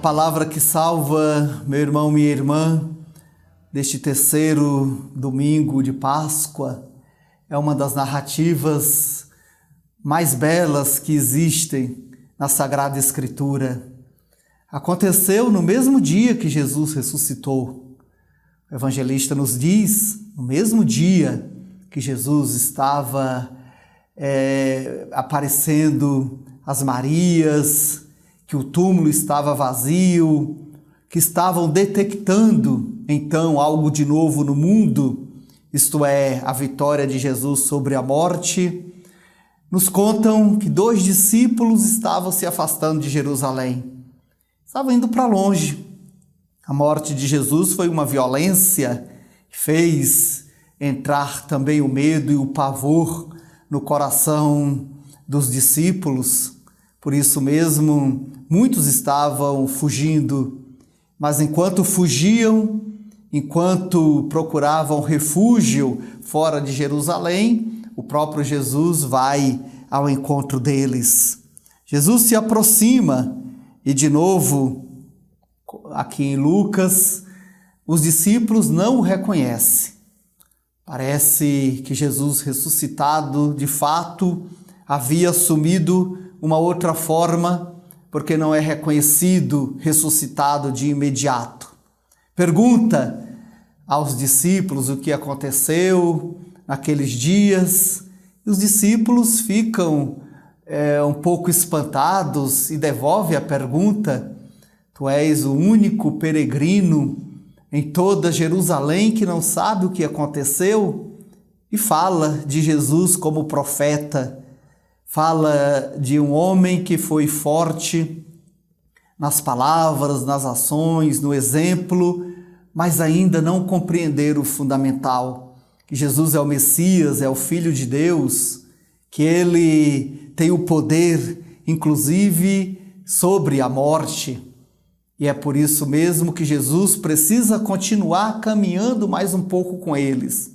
palavra que salva, meu irmão, minha irmã, deste terceiro domingo de Páscoa, é uma das narrativas mais belas que existem na Sagrada Escritura. Aconteceu no mesmo dia que Jesus ressuscitou. O evangelista nos diz, no mesmo dia que Jesus estava aparecendo às Marias, que o túmulo estava vazio, que estavam detectando então algo de novo no mundo, isto é, a vitória de Jesus sobre a morte. Nos contam que 2 discípulos estavam se afastando de Jerusalém, estavam indo para longe. A morte de Jesus foi uma violência, fez entrar também o medo e o pavor no coração dos discípulos. Por isso mesmo, muitos estavam fugindo, mas enquanto fugiam, enquanto procuravam refúgio fora de Jerusalém, o próprio Jesus vai ao encontro deles. Jesus se aproxima e, de novo, aqui em Lucas, os discípulos não o reconhecem. Parece que Jesus ressuscitado, de fato, havia assumido uma outra forma, porque não é reconhecido ressuscitado de imediato. Pergunta aos discípulos o que aconteceu naqueles dias, e os discípulos ficam um pouco espantados e devolvem a pergunta: tu és o único peregrino em toda Jerusalém que não sabe o que aconteceu? E fala de Jesus como profeta, fala de um homem que foi forte nas palavras, nas ações, no exemplo, mas ainda não compreender o fundamental, que Jesus é o Messias, é o Filho de Deus, que Ele tem o poder, inclusive, sobre a morte. E é por isso mesmo que Jesus precisa continuar caminhando mais um pouco com eles.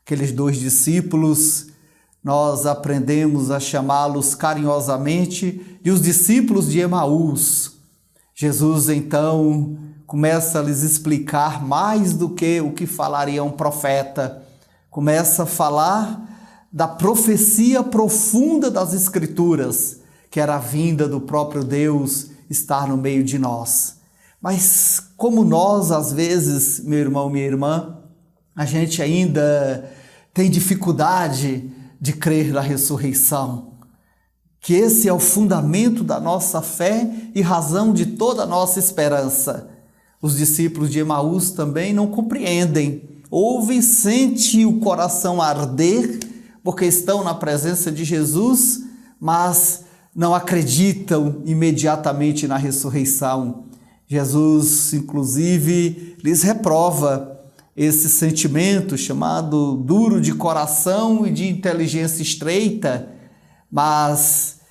Aqueles 2 discípulos, nós aprendemos a chamá-los carinhosamente de os discípulos de Emaús. Jesus, então, começa a lhes explicar mais do que o que falaria um profeta. Começa a falar da profecia profunda das Escrituras, que era a vinda do próprio Deus estar no meio de nós. Mas como nós, às vezes, meu irmão, minha irmã, a gente ainda tem dificuldade de crer na ressurreição, que esse é o fundamento da nossa fé e razão de toda a nossa esperança. Os discípulos de Emaús também não compreendem, ouvem, sentem o coração arder, porque estão na presença de Jesus, mas não acreditam imediatamente na ressurreição. Jesus, inclusive, lhes reprova esse sentimento chamado duro de coração e de inteligência estreita, mas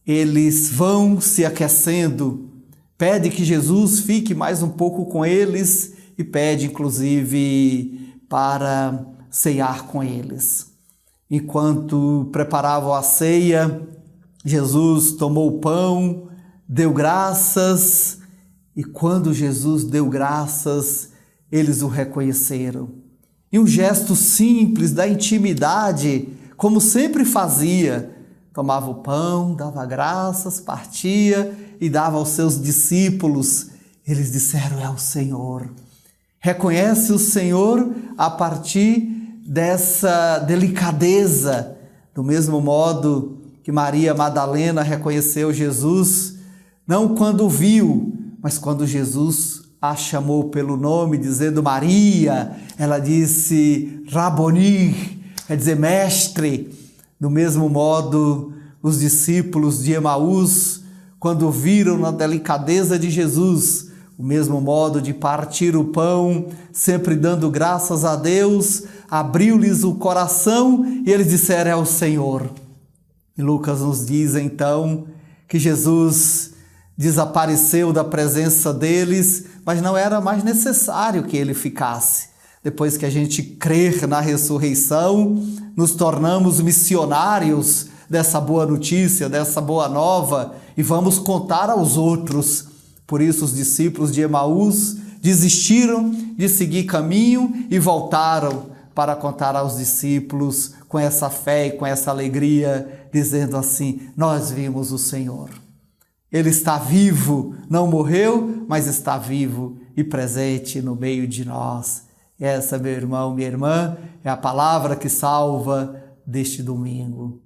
eles vão se aquecendo, pede que Jesus fique mais um pouco com eles e pede, inclusive, para ceiar com eles. Enquanto preparavam a ceia, Jesus tomou o pão, deu graças, e quando Jesus deu graças, eles o reconheceram. E um gesto simples da intimidade, como sempre fazia, tomava o pão, dava graças, partia e dava aos seus discípulos. Eles disseram: é o Senhor. Reconhece o Senhor a partir dessa delicadeza, do mesmo modo que Maria Madalena reconheceu Jesus, não quando viu, mas quando Jesus a chamou pelo nome, dizendo Maria, ela disse Raboni, quer dizer mestre. Do mesmo modo, os discípulos de Emaús, quando viram na delicadeza de Jesus, o mesmo modo de partir o pão, sempre dando graças a Deus, abriu-lhes o coração e eles disseram: é o Senhor. E Lucas nos diz então que Jesus desapareceu da presença deles, mas não era mais necessário que ele ficasse. Depois que a gente crer na ressurreição, nos tornamos missionários dessa boa notícia, dessa boa nova, e vamos contar aos outros. Por isso os discípulos de Emaús desistiram de seguir caminho e voltaram para contar aos discípulos com essa fé e com essa alegria, dizendo assim: nós vimos o Senhor. Ele está vivo, não morreu, mas está vivo e presente no meio de nós. Essa, meu irmão, minha irmã, é a palavra que salva deste domingo.